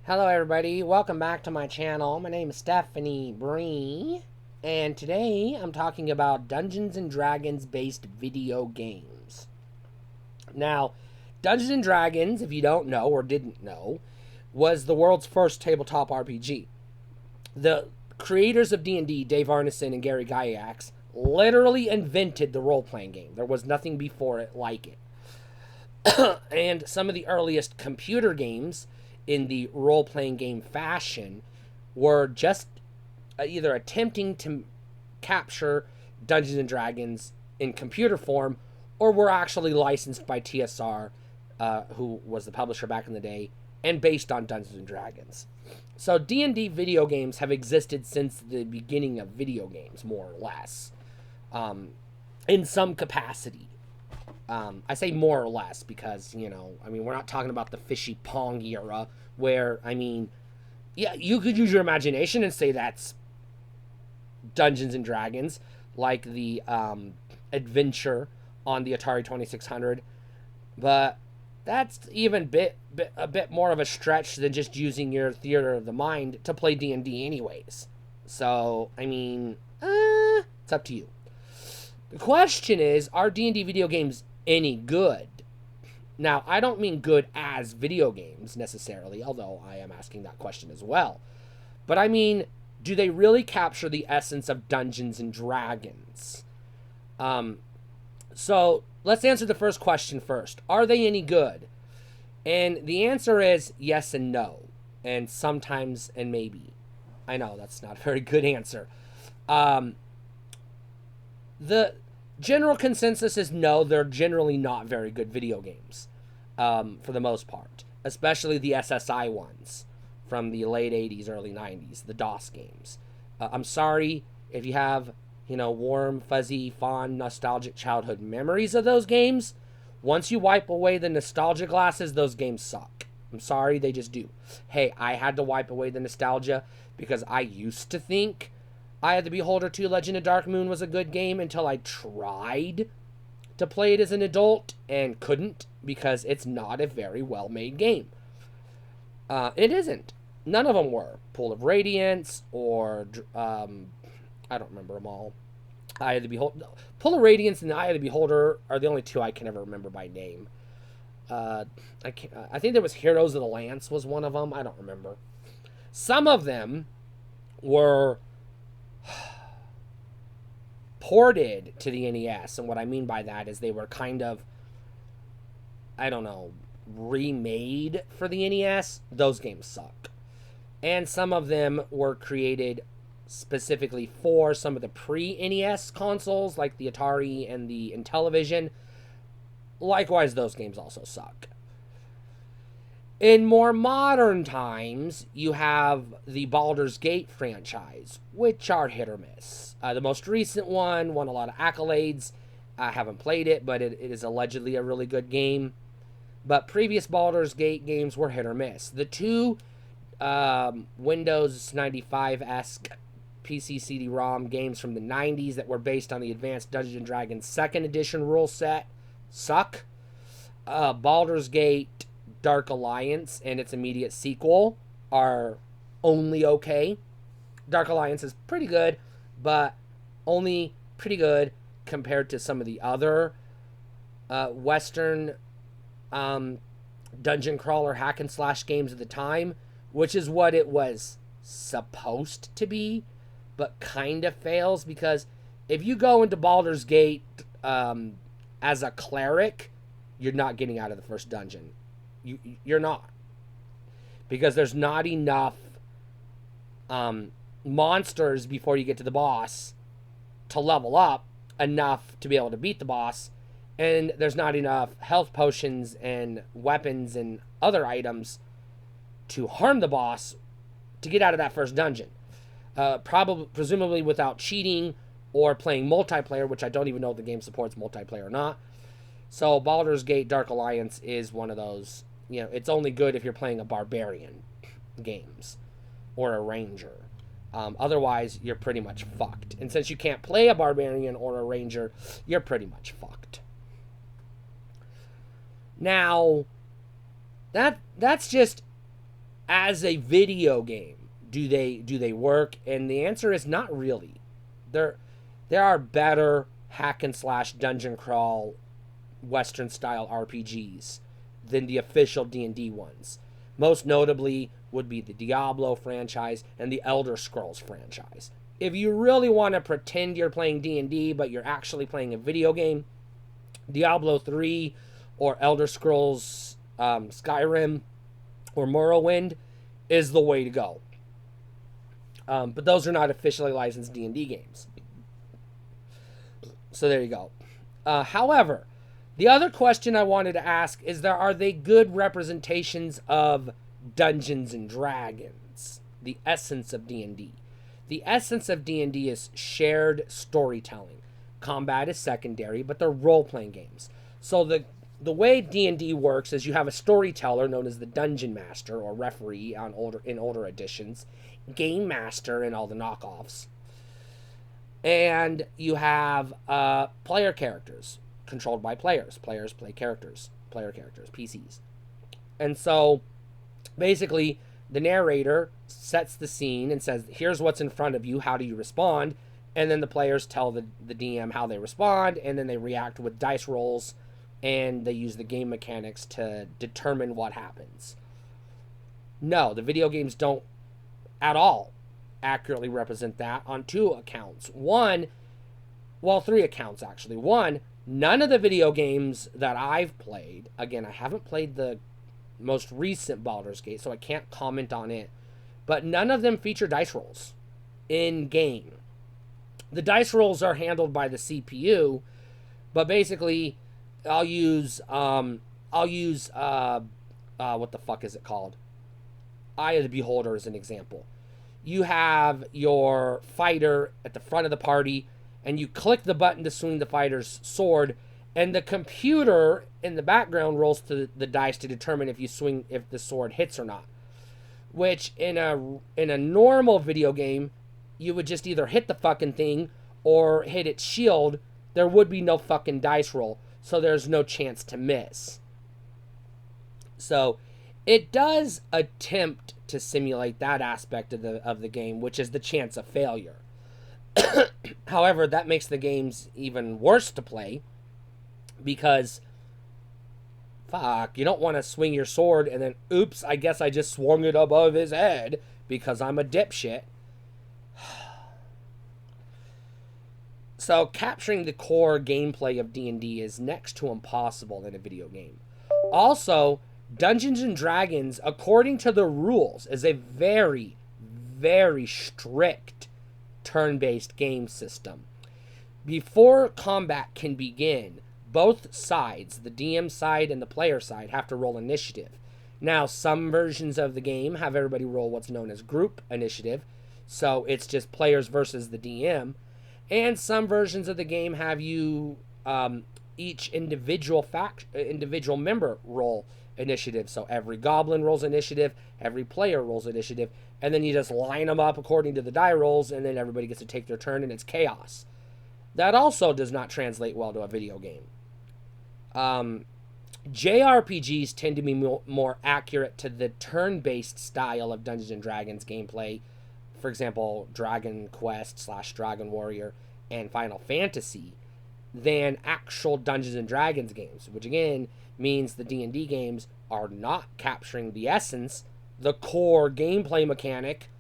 Hello everybody, welcome back to my channel. My name is Stephanie Bree, and today I'm talking about Dungeons & Dragons based video games. Now, Dungeons & Dragons, if you don't know or didn't know, was the world's first tabletop RPG. The creators of D&D, Dave Arneson and Gary Gygax, literally invented the role-playing game. There was nothing before it like it. And some of the earliest computer games in the role-playing game fashion were just either attempting to capture Dungeons and Dragons in computer form, or were actually licensed by TSR, who was the publisher back in the day, and based on Dungeons and Dragons. So D&D video games have existed since the beginning of video games, more or less, in some capacity. I say more or less because, we're not talking about the fishy Pong era where, yeah, you could use your imagination and say that's Dungeons and Dragons, like the adventure on the Atari 2600. But that's even a bit more of a stretch than just using your theater of the mind to play D&D anyways. So, it's up to you. The question is, are D&D video games any good? Now, I don't mean good as video games necessarily, although I am asking that question as well. But I mean, do they really capture the essence of Dungeons and Dragons? So let's answer the first question first. Are they any good? And the answer is yes and no, and sometimes and maybe. I know that's not a very good answer. The general consensus is no, they're generally not very good video games, for the most part, especially the SSI ones from the late 80s, early 90s, the DOS games. I'm sorry if you have, warm, fuzzy, fond, nostalgic childhood memories of those games. Once you wipe away the nostalgia glasses, those games suck. I'm sorry, they just do. Hey, I had to wipe away the nostalgia because I used to think Eye of the Beholder 2 Legend of Dark Moon was a good game until I tried to play it as an adult and couldn't because it's not a very well made game. It isn't. None of them were. Pool of Radiance or I don't remember them all. Eye of the Beholder, Pool of Radiance and the Eye of the Beholder are the only two I can ever remember by name. I think there was Heroes of the Lance was one of them. I don't remember. Some of them were ported to the NES, and what I mean by that is they were kind of, remade for the NES. Those games suck. And some of them were created specifically for some of the pre-NES consoles, like the Atari and the Intellivision. Likewise, those games also suck. In more modern times, you have the Baldur's Gate franchise, which are hit or miss. The most recent one won a lot of accolades. I haven't played it, but it is allegedly a really good game. But previous Baldur's Gate games were hit or miss. The two Windows 95-esque PC CD-ROM games from the 90s that were based on the Advanced Dungeons & Dragons 2nd Edition rule set suck. Baldur's Gate Dark Alliance and its immediate sequel are only okay. Dark Alliance is pretty good, but only pretty good compared to some of the other Western dungeon crawler hack and slash games of the time, which is what it was supposed to be, but kind of fails because if you go into Baldur's Gate as a cleric, you're not getting out of the first dungeon. You're not, because there's not enough monsters before you get to the boss to level up enough to be able to beat the boss, and there's not enough health potions and weapons and other items to harm the boss to get out of that first dungeon. Presumably without cheating or playing multiplayer, which I don't even know if the game supports multiplayer or not. So Baldur's Gate Dark Alliance is one of those, it's only good if you're playing a barbarian games or a ranger. Otherwise, you're pretty much fucked. And since you can't play a barbarian or a ranger, you're pretty much fucked. Now, that's just as a video game, do they work? And the answer is not really. There are better hack and slash dungeon crawl Western style RPGs than the official D&D ones. Most notably would be the Diablo franchise and the Elder Scrolls franchise. If you really want to pretend you're playing D&D but you're actually playing a video game, Diablo 3 or Elder Scrolls Skyrim or Morrowind is the way to go. But those are not officially licensed D&D games. So there you go. However, the other question I wanted to ask is, are they good representations of Dungeons and Dragons, the essence of D&D? The essence of D&D is shared storytelling. Combat is secondary, but they're role-playing games. So the way D&D works is you have a storyteller known as the Dungeon Master or referee in older editions, Game Master in all the knockoffs, and you have player characters controlled by players. Players play characters, player characters, PCs. And so basically the narrator sets the scene and says, here's what's in front of you, how do you respond? And then the players tell the DM how they respond, and then they react with dice rolls, and they use the game mechanics to determine what happens. No, the video games don't at all accurately represent that on two accounts. Three accounts actually. One, none of the video games that I've played, again, I haven't played the most recent Baldur's Gate, so I can't comment on it, but none of them feature dice rolls in game. The dice rolls are handled by the CPU, but basically I'll use what the fuck is it called? Eye of the Beholder as an example. You have your fighter at the front of the party, and you click the button to swing the fighter's sword, and the computer in the background rolls the dice to determine if the sword hits or not. Which in a normal video game, you would just either hit the fucking thing or hit its shield. There would be no fucking dice roll, so there's no chance to miss. So it does attempt to simulate that aspect of the game, which is the chance of failure. However, that makes the games even worse to play, because you don't want to swing your sword and then, oops, I guess I just swung it above his head because I'm a dipshit. So capturing the core gameplay of D&D is next to impossible in a video game. Also, Dungeons and Dragons, according to the rules, is a very, very strict turn-based game system. Before combat can begin, both sides, the DM side and the player side, have to roll initiative. Now, some versions of the game have everybody roll what's known as group initiative, so it's just players versus the DM. And some versions of the game have you each individual member roll initiative. So every goblin rolls initiative, every player rolls initiative, and then you just line them up according to the die rolls, and then everybody gets to take their turn, and it's chaos. That also does not translate well to a video game. JRPGs tend to be more accurate to the turn-based style of Dungeons and Dragons gameplay. For example, Dragon Quest / Dragon Warrior and Final Fantasy, than actual Dungeons and Dragons games, which again means the D&D games are not capturing the essence, the core gameplay mechanic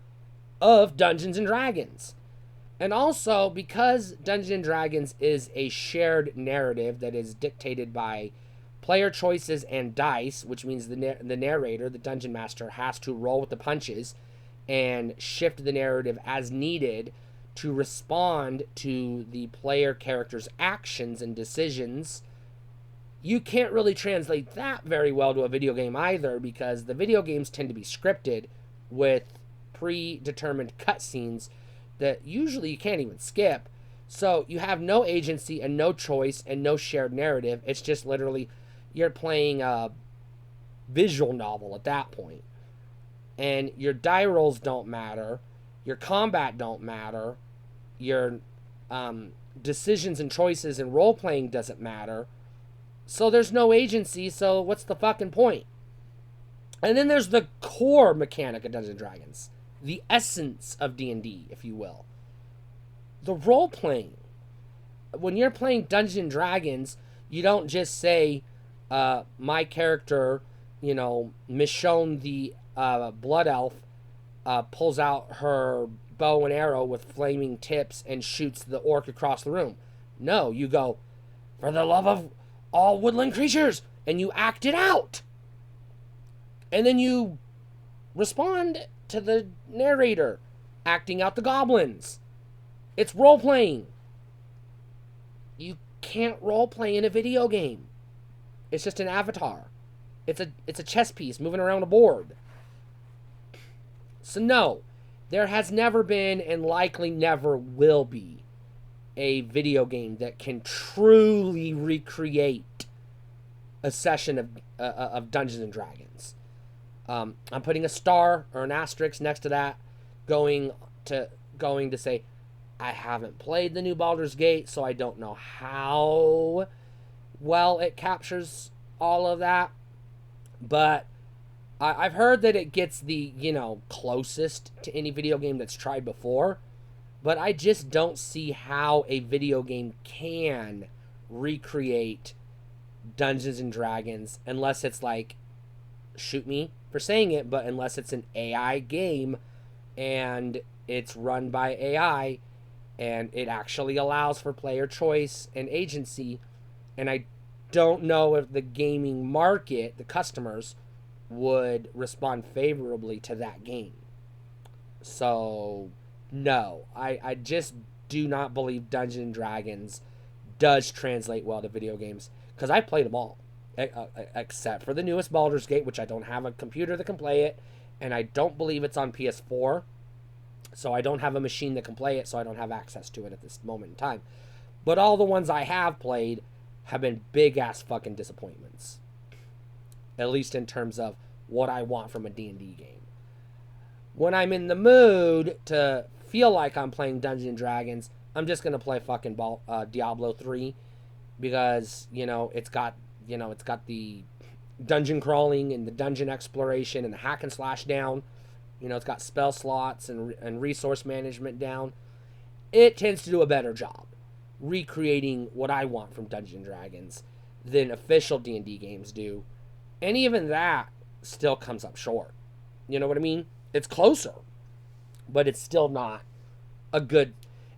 of Dungeons and Dragons. And also, because Dungeons and Dragons is a shared narrative that is dictated by player choices and dice, which means the narrator, the Dungeon Master, has to roll with the punches and shift the narrative as needed to respond to the player character's actions and decisions. You can't really translate that very well to a video game either, because the video games tend to be scripted with predetermined cutscenes that usually you can't even skip. So you have no agency and no choice and no shared narrative. It's just literally you're playing a visual novel at that point. And your die rolls don't matter. Your combat don't matter. Your decisions and choices and role-playing doesn't matter. So there's no agency, so what's the fucking point? And then there's the core mechanic of Dungeons & Dragons. The essence of D&D, if you will. The role-playing. When you're playing Dungeons & Dragons, you don't just say, my character, Michonne the Blood Elf, pulls out her bow and arrow with flaming tips and shoots the orc across the room. No, you go, for the love of all woodland creatures, and you act it out. And then you respond to the narrator acting out the goblins. It's role-playing. You can't role-play in a video game. It's just an avatar. It's a chess piece moving around a board. So no, there has never been and likely never will be a video game that can truly recreate a session of Dungeons and Dragons. I'm putting a star or an asterisk next to that, going to say, I haven't played the new Baldur's Gate, so I don't know how well it captures all of that. But I've heard that it gets the, closest to any video game that's tried before. But I just don't see how a video game can recreate Dungeons and Dragons unless it's like, shoot me for saying it, but unless it's an AI game and it's run by AI and it actually allows for player choice and agency. And I don't know if the gaming market, the customers, would respond favorably to that game. So, no. I just do not believe Dungeons and Dragons does translate well to video games. Because I played them all. Except for the newest Baldur's Gate, which I don't have a computer that can play it. And I don't believe it's on PS4. So I don't have a machine that can play it, so I don't have access to it at this moment in time. But all the ones I have played have been big-ass fucking disappointments. At least in terms of what I want from a D&D game. When I'm in the mood to feel like I'm playing Dungeons & Dragons, I'm just going to play fucking Diablo 3. Because, it's got the dungeon crawling and the dungeon exploration and the hack and slash down. It's got spell slots and resource management down. It tends to do a better job recreating what I want from Dungeons & Dragons than official D&D games do. And even that still comes up short. You know what I mean? It's closer. But it's still not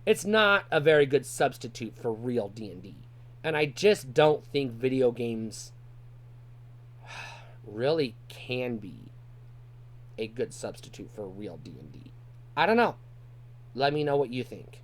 it's not a very good substitute for real D&D. And I just don't think video games really can be a good substitute for real D&D. I don't know. Let me know what you think.